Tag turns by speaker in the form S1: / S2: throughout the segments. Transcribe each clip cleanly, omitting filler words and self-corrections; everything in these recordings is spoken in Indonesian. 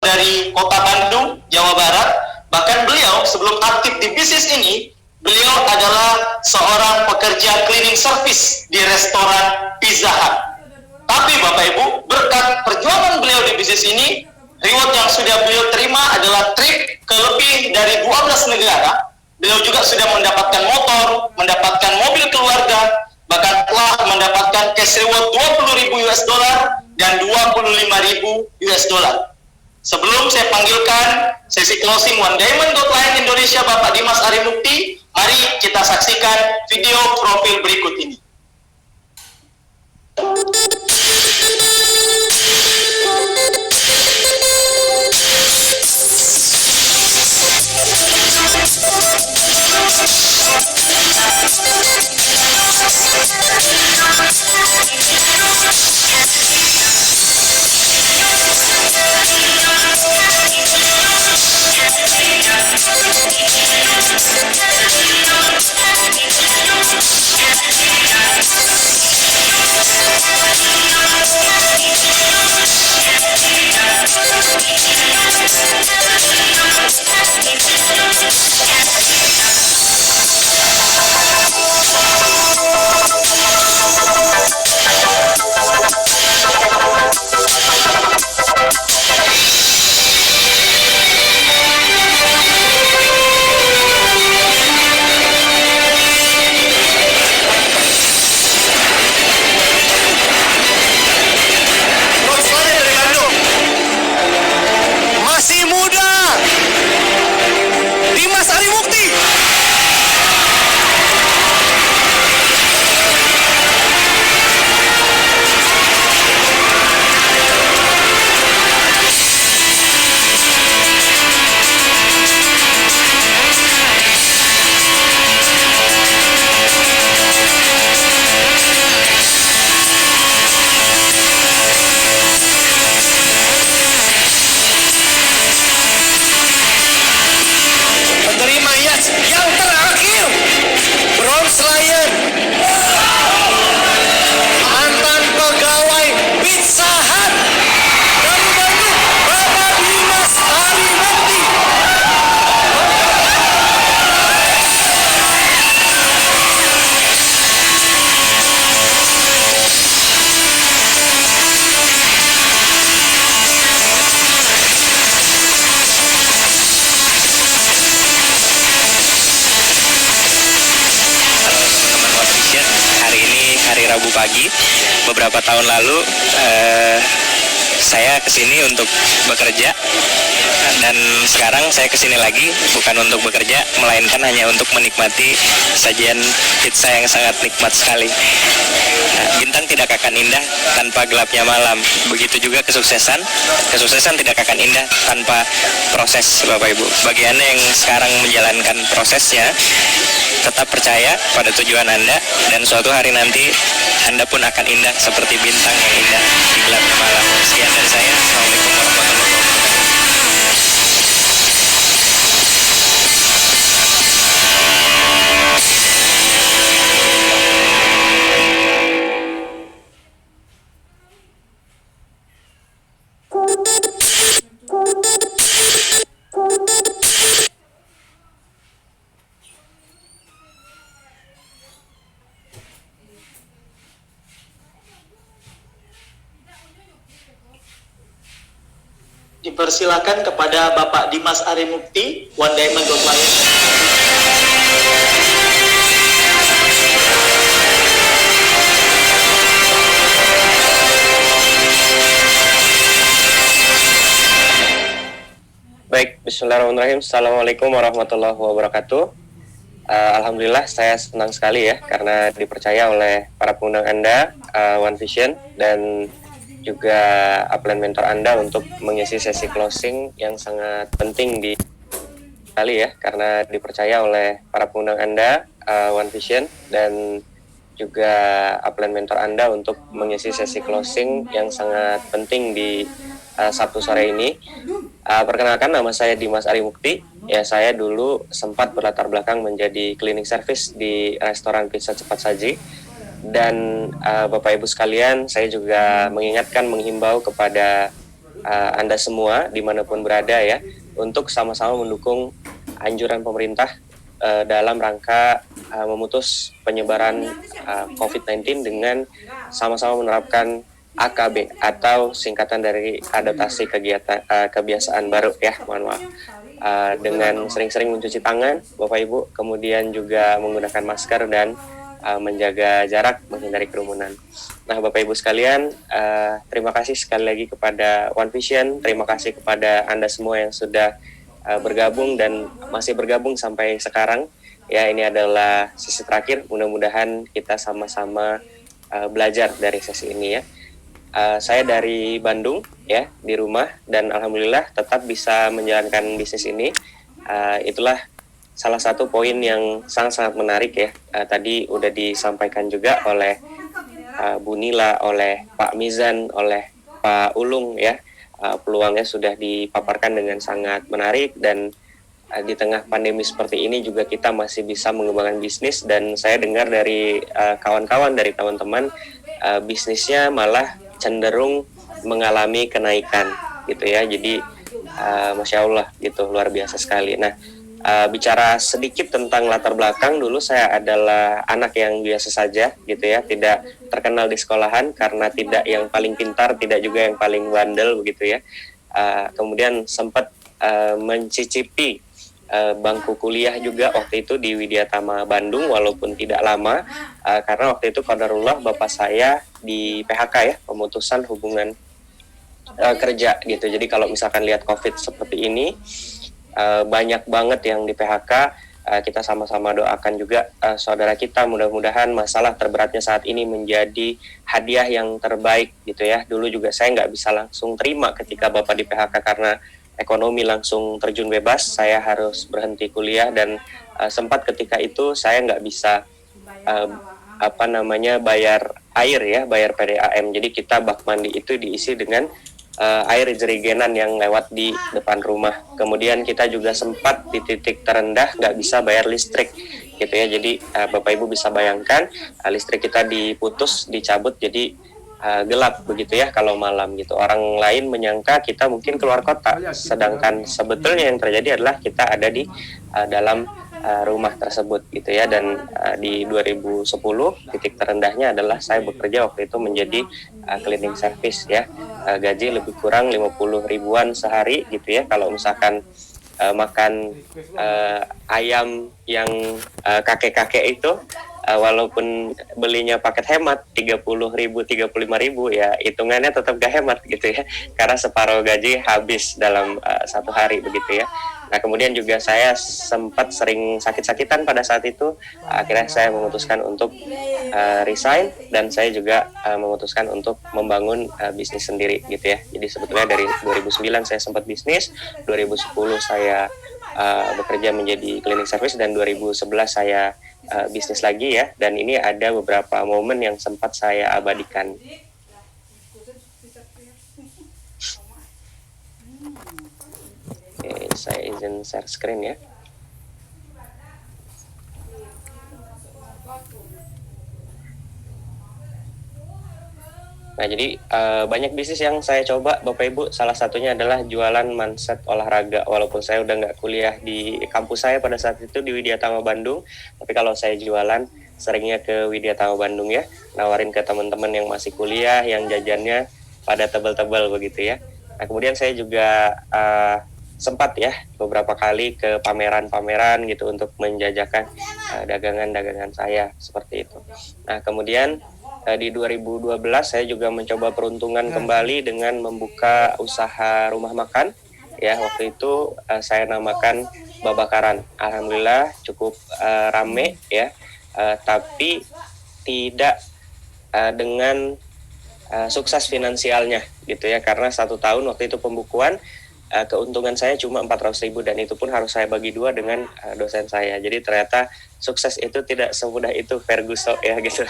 S1: dari kota Bandung, Jawa Barat. Bahkan beliau sebelum aktif di bisnis ini, beliau adalah seorang pekerja cleaning service di restoran Pizza Hut. Tapi Bapak Ibu, berkat perjuangan beliau di bisnis ini, reward yang sudah beliau terima adalah trip ke lebih dari 12 negara. Beliau juga sudah mendapatkan motor, mendapatkan mobil keluarga, bahkan telah mendapatkan cash reward 20.000 US dollar dan 25.000 US dollar. Sebelum saya panggilkan sesi closing One Diamond Gold Lion Indonesia Bapak Dimas Arimukti, mari kita saksikan video profil berikut ini.
S2: Yang terakhir, Bronze Lion, mantan pegawai Pizza Hut dari Bandung, Bapak Dimas Arimukti.
S3: Rabu pagi beberapa tahun lalu saya kesini untuk bekerja, dan sekarang saya kesini lagi bukan untuk bekerja, melainkan hanya untuk menikmati sajian pizza yang sangat nikmat sekali. Bintang tidak akan indah tanpa gelapnya malam. Begitu juga kesuksesan tidak akan indah tanpa proses, Bapak Ibu. Bagi Anda yang sekarang menjalankan prosesnya, tetap percaya pada tujuan Anda, dan suatu hari nanti Anda pun akan indah seperti bintang yang indah di gelapnya malam. Sekian dari saya. Assalamualaikum warahmatullahi wabarakatuh.
S1: Dipersilakan kepada Bapak Dimas Arimukti, One Diamond Gold Lion.
S3: Baik, bismillahirrahmanirrahim. Assalamualaikum warahmatullahi wabarakatuh. Alhamdulillah saya senang sekali ya karena dipercaya oleh para pengundang Anda, One Vision, dan juga upline mentor Anda untuk mengisi sesi closing yang sangat penting di kali ya, karena dipercaya oleh para pengundang Anda, One Vision, dan juga upline mentor Anda untuk mengisi sesi closing yang sangat penting di Sabtu sore ini. Perkenalkan, nama saya Dimas Arimukti. Ya, saya dulu sempat berlatar belakang menjadi cleaning service di restoran pizza cepat saji. Dan Bapak Ibu sekalian, saya juga mengingatkan, menghimbau kepada Anda semua dimanapun berada ya, untuk sama-sama mendukung anjuran pemerintah dalam rangka memutus penyebaran COVID-19 dengan sama-sama menerapkan AKB atau singkatan dari adaptasi kebiasaan baru ya, mohon maaf. Dengan sering-sering mencuci tangan, Bapak Ibu, kemudian juga menggunakan masker dan menjaga jarak, menghindari kerumunan. Nah, Bapak Ibu sekalian, terima kasih sekali lagi kepada One Vision, terima kasih kepada Anda semua yang sudah bergabung dan masih bergabung sampai sekarang. Ya, ini adalah sesi terakhir, mudah-mudahan kita sama-sama belajar dari sesi ini ya. Saya dari Bandung ya, di rumah, dan alhamdulillah tetap bisa menjalankan bisnis ini. Itulah salah satu poin yang sangat-sangat menarik ya. Tadi udah disampaikan juga oleh Bu Nila, oleh Pak Mizan, oleh Pak Ulung ya. Peluangnya sudah dipaparkan dengan sangat menarik, dan di tengah pandemi seperti ini juga kita masih bisa mengembangkan bisnis. Dan saya dengar dari kawan-kawan, dari teman-teman, bisnisnya malah cenderung mengalami kenaikan gitu ya. Jadi Masya Allah gitu, luar biasa sekali. Nah, bicara sedikit tentang latar belakang, dulu saya adalah anak yang biasa saja gitu ya, tidak terkenal di sekolahan karena tidak yang paling pintar, tidak juga yang paling bandel begitu ya. Kemudian sempat mencicipi bangku kuliah juga waktu itu di Widyatama Bandung, walaupun tidak lama, karena waktu itu qadarullah bapak saya di PHK ya, pemutusan hubungan kerja gitu. Jadi kalau misalkan lihat COVID seperti ini, banyak banget yang di PHK. Kita sama-sama doakan juga saudara kita, mudah-mudahan masalah terberatnya saat ini menjadi hadiah yang terbaik gitu ya. Dulu juga saya nggak bisa langsung terima ketika bapak di PHK karena ekonomi langsung terjun bebas. Saya harus berhenti kuliah, dan sempat ketika itu saya nggak bisa bayar air ya, bayar PDAM. Jadi kita bak mandi itu diisi dengan air jerigenan yang lewat di depan rumah. Kemudian kita juga sempat di titik terendah nggak bisa bayar listrik gitu ya. Jadi Bapak Ibu bisa bayangkan, listrik kita diputus, dicabut, jadi gelap begitu ya kalau malam gitu. Orang lain menyangka kita mungkin keluar kota, sedangkan sebetulnya yang terjadi adalah kita ada di dalam rumah tersebut gitu ya. Dan di 2010 titik terendahnya adalah saya bekerja waktu itu menjadi cleaning service ya. Gaji lebih kurang 50 ribuan sehari gitu ya. Kalau misalkan makan ayam yang kakek-kakek itu, walaupun belinya paket hemat 30 ribu, 35 ribu ya, hitungannya tetap gak hemat gitu ya, karena separuh gaji habis dalam satu hari begitu ya. Nah, kemudian juga saya sempat sering sakit-sakitan pada saat itu. Akhirnya saya memutuskan untuk resign, dan saya juga memutuskan untuk membangun bisnis sendiri gitu ya. Jadi sebetulnya dari 2009 saya sempat bisnis, 2010 saya bekerja menjadi cleaning service, dan 2011 saya bisnis lagi ya. Dan ini ada beberapa momen yang sempat saya abadikan. Oke, saya izin share screen ya. Nah, jadi banyak bisnis yang saya coba Bapak Ibu. Salah satunya adalah jualan manset olahraga. Walaupun saya udah nggak kuliah di kampus saya pada saat itu di Widyatama Bandung, tapi kalau saya jualan seringnya ke Widyatama Bandung ya, nawarin ke teman-teman yang masih kuliah, yang jajannya pada tebal-tebal begitu ya. Nah, kemudian saya juga sempat ya beberapa kali ke pameran-pameran gitu untuk menjajakan dagangan-dagangan saya seperti itu. Nah, kemudian di 2012 saya juga mencoba peruntungan kembali dengan membuka usaha rumah makan ya. Waktu itu saya namakan Babakaran. Alhamdulillah cukup rame ya, tapi tidak dengan sukses finansialnya gitu ya, karena 1 tahun waktu itu pembukuan, keuntungan saya cuma 400 ribu, dan itu pun harus saya bagi 2 dengan dosen saya. Jadi ternyata sukses itu tidak semudah itu, Ferguson ya gitu.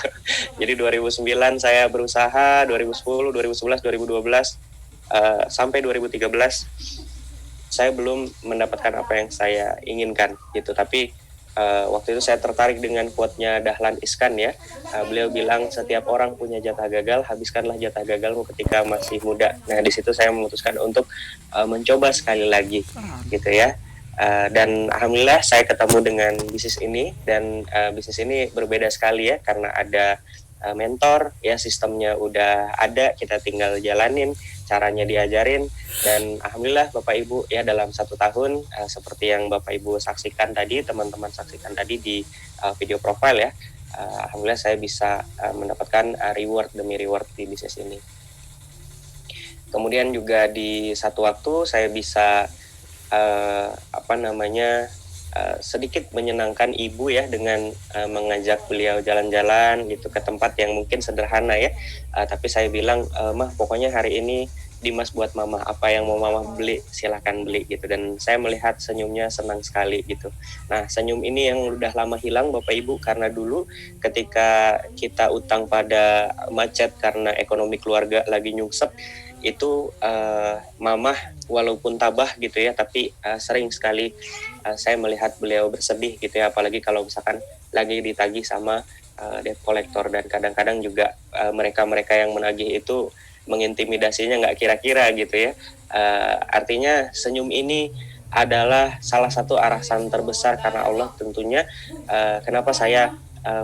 S3: Jadi 2009 saya berusaha, 2010, 2011, 2012 sampai 2013 saya belum mendapatkan apa yang saya inginkan gitu. Tapi Waktu itu saya tertarik dengan quote-nya Dahlan Iskan ya. Beliau bilang setiap orang punya jatah gagal, habiskanlah jatah gagalmu ketika masih muda. Nah di situ saya memutuskan untuk mencoba sekali lagi gitu ya. Dan alhamdulillah saya ketemu dengan bisnis ini, dan bisnis ini berbeda sekali ya karena ada mentor ya, sistemnya udah ada, kita tinggal jalanin, caranya diajarin, dan alhamdulillah Bapak Ibu ya dalam 1 tahun seperti yang Bapak Ibu saksikan tadi, teman-teman saksikan tadi di video profile ya, alhamdulillah saya bisa mendapatkan reward demi reward di bisnis ini. Kemudian juga di satu waktu saya bisa sedikit menyenangkan ibu ya dengan mengajak beliau jalan-jalan gitu ke tempat yang mungkin sederhana ya, tapi saya bilang, mah pokoknya hari ini Dimas buat mama, apa yang mau mama beli silakan beli gitu, dan saya melihat senyumnya senang sekali gitu. Nah senyum ini yang udah lama hilang Bapak Ibu, karena dulu ketika kita utang pada macet karena ekonomi keluarga lagi nyungsep, itu mamah walaupun tabah gitu ya, tapi sering sekali saya melihat beliau bersedih gitu ya, apalagi kalau misalkan lagi ditagih sama debt collector, dan kadang-kadang juga mereka-mereka yang menagih itu mengintimidasinya nggak kira-kira gitu ya. Artinya senyum ini adalah salah satu arahan terbesar karena Allah tentunya, kenapa saya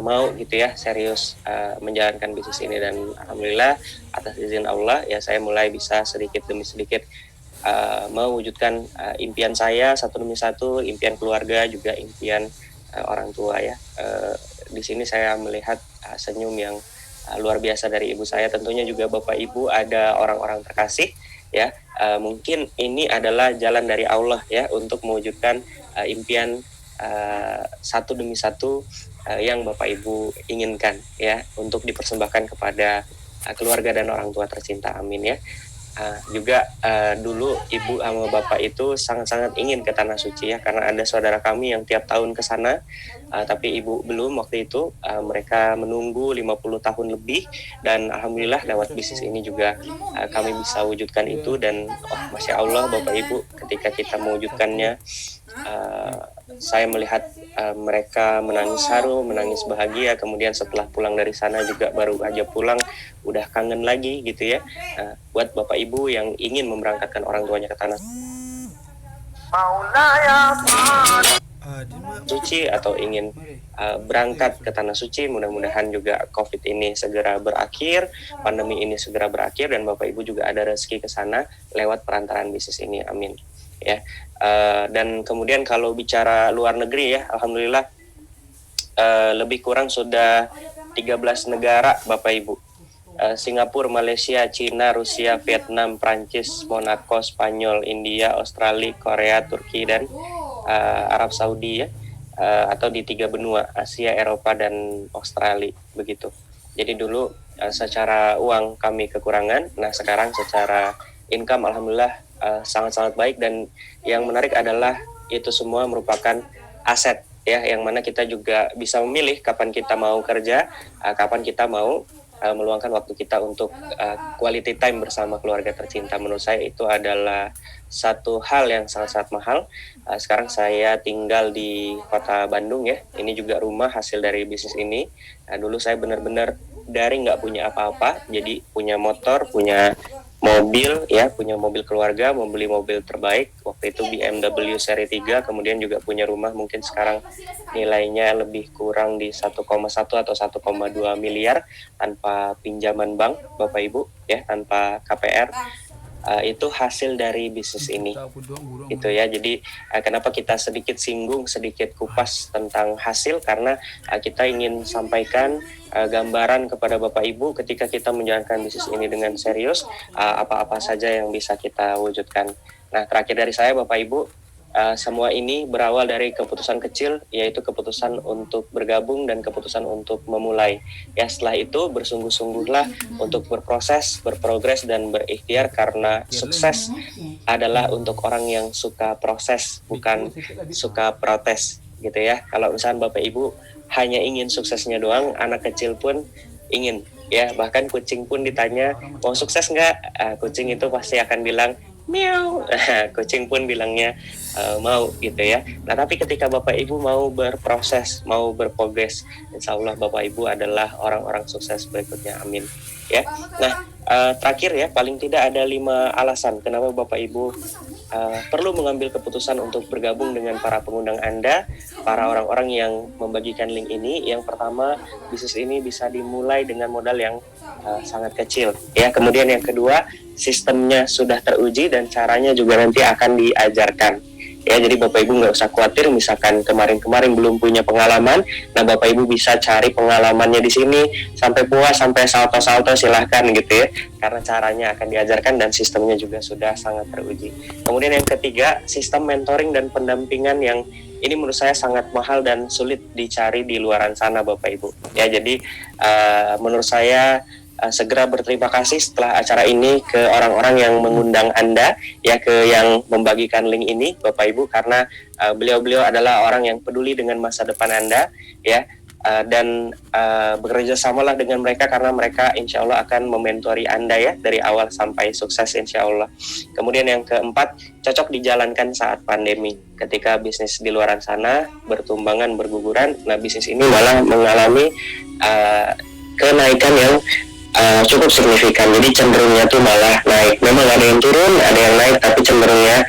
S3: mau gitu ya serius menjalankan bisnis ini, dan alhamdulillah atas izin Allah ya saya mulai bisa sedikit demi sedikit mewujudkan impian saya satu demi satu, impian keluarga juga impian orang tua ya. Di sini saya melihat senyum yang luar biasa dari ibu saya, tentunya juga Bapak Ibu ada orang-orang terkasih ya. Mungkin ini adalah jalan dari Allah ya untuk mewujudkan impian satu demi satu yang Bapak Ibu inginkan ya, untuk dipersembahkan kepada keluarga dan orang tua tercinta, amin ya. Juga dulu ibu sama bapak itu sangat-sangat ingin ke Tanah Suci ya, karena ada saudara kami yang tiap tahun ke sana, tapi ibu belum waktu itu. Mereka menunggu 50 tahun lebih, dan alhamdulillah lewat bisnis ini juga kami bisa wujudkan itu, dan Masya Allah Bapak Ibu, ketika kita mewujudkannya, saya melihat mereka menangis haru, menangis bahagia. Kemudian setelah pulang dari sana juga baru aja pulang udah kangen lagi gitu ya. Buat Bapak Ibu yang ingin memberangkatkan orang tuanya ke Tanah Suci atau ingin berangkat ke Tanah Suci, mudah-mudahan juga COVID ini segera berakhir, pandemi ini segera berakhir, dan Bapak Ibu juga ada rezeki ke sana lewat perantaraan bisnis ini, amin ya. Dan kemudian kalau bicara luar negeri ya, alhamdulillah lebih kurang sudah 13 negara Bapak Ibu. Singapura, Malaysia, Cina, Rusia, Vietnam, Prancis, Monaco, Spanyol, India, Australia, Korea, Turki, dan Arab Saudi ya, atau di 3 benua Asia, Eropa, dan Australia begitu. Jadi dulu secara uang kami kekurangan, nah sekarang secara income alhamdulillah sangat-sangat baik, dan yang menarik adalah itu semua merupakan aset ya, yang mana kita juga bisa memilih kapan kita mau kerja, kapan kita mau meluangkan waktu kita untuk quality time bersama keluarga tercinta. Menurut saya itu adalah satu hal yang sangat-sangat mahal. Sekarang saya tinggal di kota Bandung ya, ini juga rumah hasil dari bisnis ini. Dulu saya benar-benar dari nggak punya apa-apa, jadi punya motor, punya mobil ya, punya mobil keluarga, mau beli mobil terbaik waktu itu BMW seri 3, kemudian juga punya rumah mungkin sekarang nilainya lebih kurang di 1,1 atau 1,2 miliar tanpa pinjaman bank Bapak Ibu ya, tanpa KPR. Itu hasil dari bisnis ini gitu ya. Jadi kenapa kita sedikit singgung, sedikit kupas tentang hasil, karena kita ingin sampaikan gambaran kepada Bapak Ibu ketika kita menjalankan bisnis ini dengan serius, apa-apa saja yang bisa kita wujudkan. Nah terakhir dari saya Bapak Ibu, semua ini berawal dari keputusan kecil, yaitu keputusan untuk bergabung dan keputusan untuk memulai. Ya setelah itu bersungguh-sungguhlah untuk berproses, berprogres, dan berikhtiar, karena sukses adalah untuk orang yang suka proses, bukan suka protes gitu ya. Kalau misalnya Bapak Ibu hanya ingin suksesnya doang, anak kecil pun ingin ya, bahkan kucing pun ditanya mau sukses nggak, kucing itu pasti akan bilang miau. Kucing pun bilangnya mau gitu ya. Nah tapi ketika Bapak Ibu mau berproses, mau berprogres, insya Allah Bapak Ibu adalah orang-orang sukses berikutnya, amin ya. Nah terakhir ya, paling tidak ada 5 alasan kenapa Bapak Ibu perlu mengambil keputusan untuk bergabung dengan para pengundang Anda, para orang-orang yang membagikan link ini. Yang pertama, bisnis ini bisa dimulai dengan modal yang sangat kecil ya. Kemudian yang kedua, sistemnya sudah teruji dan caranya juga nanti akan diajarkan ya. Jadi Bapak Ibu nggak usah khawatir misalkan kemarin-kemarin belum punya pengalaman. Nah Bapak Ibu bisa cari pengalamannya di sini sampai puas, sampai salto-salto silahkan gitu ya, karena caranya akan diajarkan dan sistemnya juga sudah sangat teruji. Kemudian yang ketiga, sistem mentoring dan pendampingan yang ini menurut saya sangat mahal dan sulit dicari di luaran sana Bapak Ibu ya. Jadi menurut saya segera berterima kasih setelah acara ini ke orang-orang yang mengundang Anda ya, ke yang membagikan link ini Bapak Ibu, karena beliau-beliau adalah orang yang peduli dengan masa depan Anda ya. Dan bekerja samalah dengan mereka karena mereka insya Allah akan mementori Anda ya dari awal sampai sukses insya Allah. Kemudian yang keempat, cocok dijalankan saat pandemi ketika bisnis di luaran sana bertumbangan, berguguran. Nah bisnis ini malah mengalami kenaikan yang cukup signifikan, jadi cenderungnya tuh malah naik. Memang ada yang turun, ada yang naik, tapi cenderungnya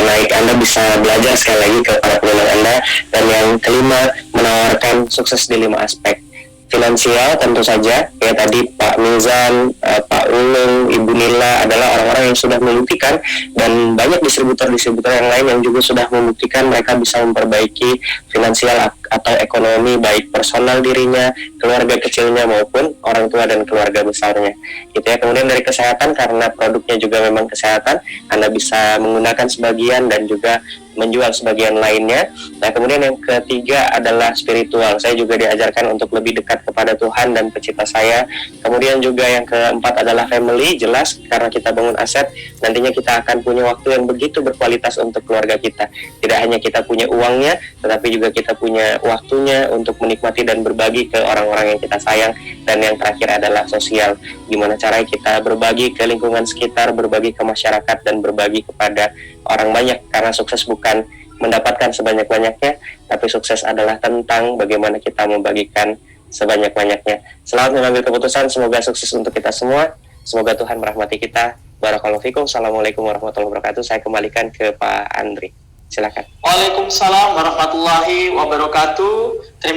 S3: naik. Anda bisa belajar sekali lagi ke para pengundang Anda. Dan yang kelima, menawarkan sukses di 5 aspek. Finansial tentu saja ya, tadi Pak Mizan, Pak Ulung, Ibu Nila adalah orang-orang yang sudah membuktikan, dan banyak distributor-distributor yang lain yang juga sudah membuktikan mereka bisa memperbaiki finansial atau ekonomi baik personal dirinya, keluarga kecilnya maupun orang tua dan keluarga besarnya gitu ya. Kemudian dari kesehatan, karena produknya juga memang kesehatan, Anda bisa menggunakan sebagian dan juga menjual sebagian lainnya. Nah kemudian yang ketiga adalah spiritual. Saya juga diajarkan untuk lebih dekat kepada Tuhan dan pencipta saya. Kemudian juga yang keempat adalah family, jelas karena kita bangun aset, nantinya kita akan punya waktu yang begitu berkualitas untuk keluarga kita. Tidak hanya kita punya uangnya, tetapi juga kita punya waktunya untuk menikmati dan berbagi ke orang-orang yang kita sayang. Dan yang terakhir adalah sosial, gimana caranya kita berbagi ke lingkungan sekitar, berbagi ke masyarakat, dan berbagi kepada orang banyak. Karena sukses bukan mendapatkan sebanyak-banyaknya, tapi sukses adalah tentang bagaimana kita membagikan sebanyak-banyaknya. Selamat mengambil keputusan, semoga sukses untuk kita semua. Semoga Tuhan merahmati kita. Barakallahu fikum. Assalamualaikum warahmatullahi wabarakatuh. Saya kembalikan ke Pak Andri. Silakan.
S1: Waalaikumsalam warahmatullahi wabarakatuh.